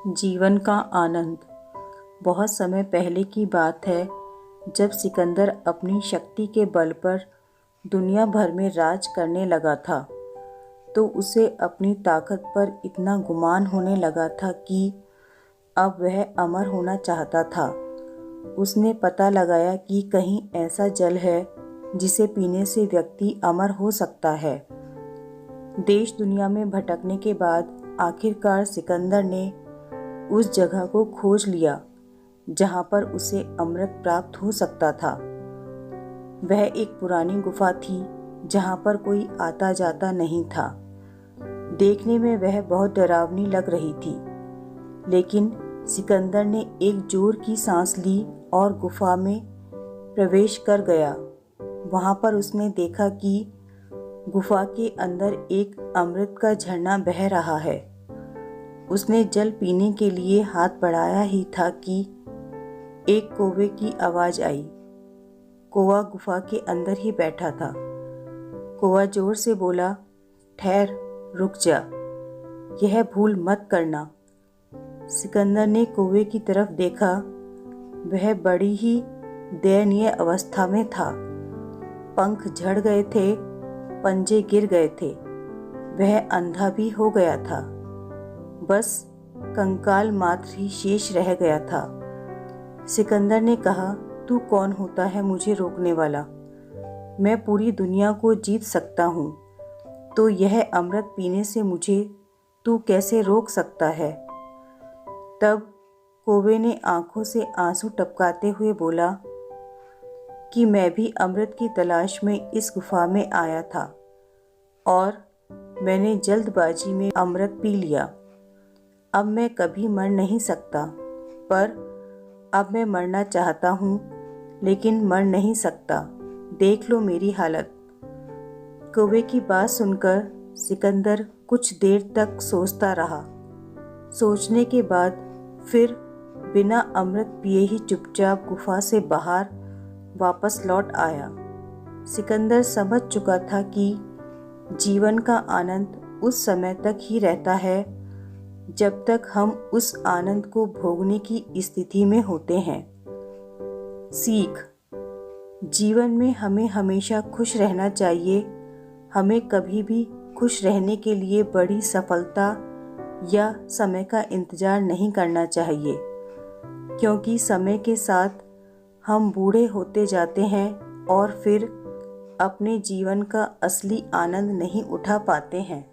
जीवन का आनंद। बहुत समय पहले की बात है, जब सिकंदर अपनी शक्ति के बल पर दुनिया भर में राज करने लगा था, तो उसे अपनी ताकत पर इतना गुमान होने लगा था कि अब वह अमर होना चाहता था। उसने पता लगाया कि कहीं ऐसा जल है जिसे पीने से व्यक्ति अमर हो सकता है। देश दुनिया में भटकने के बाद आखिरकार सिकंदर ने उस जगह को खोज लिया जहाँ पर उसे अमृत प्राप्त हो सकता था। वह एक पुरानी गुफा थी जहाँ पर कोई आता जाता नहीं था। देखने में वह बहुत डरावनी लग रही थी, लेकिन सिकंदर ने एक जोर की सांस ली और गुफा में प्रवेश कर गया। वहाँ पर उसने देखा कि गुफा के अंदर एक अमृत का झरना बह रहा है। उसने जल पीने के लिए हाथ बढ़ाया ही था कि एक कौवे की आवाज़ आई। कौवा गुफा के अंदर ही बैठा था। कौवा जोर से बोला, ठहर, रुक जा, यह भूल मत करना। सिकंदर ने कौवे की तरफ देखा। वह बड़ी ही दयनीय अवस्था में था। पंख झड़ गए थे, पंजे गिर गए थे। वह अंधा भी हो गया था। बस कंकाल मात्र ही शेष रह गया था। सिकंदर ने कहा, तू कौन होता है मुझे रोकने वाला? मैं पूरी दुनिया को जीत सकता हूँ, तो यह अमृत पीने से मुझे तू कैसे रोक सकता है? तब कौवे ने आंखों से आंसू टपकाते हुए बोला कि मैं भी अमृत की तलाश में इस गुफा में आया था और मैंने जल्दबाजी में अमृत पी लिया। अब मैं कभी मर नहीं सकता, पर अब मैं मरना चाहता हूँ, लेकिन मर नहीं सकता। देख लो मेरी हालत। कौवे की बात सुनकर सिकंदर कुछ देर तक सोचता रहा। सोचने के बाद फिर बिना अमृत पिए ही चुपचाप गुफा से बाहर वापस लौट आया। सिकंदर समझ चुका था कि जीवन का आनंद उस समय तक ही रहता है जब तक हम उस आनंद को भोगने की स्थिति में होते हैं। सीख। जीवन में हमें हमेशा खुश रहना चाहिए। हमें कभी भी खुश रहने के लिए बड़ी सफलता या समय का इंतजार नहीं करना चाहिए, क्योंकि समय के साथ हम बूढ़े होते जाते हैं और फिर अपने जीवन का असली आनंद नहीं उठा पाते हैं।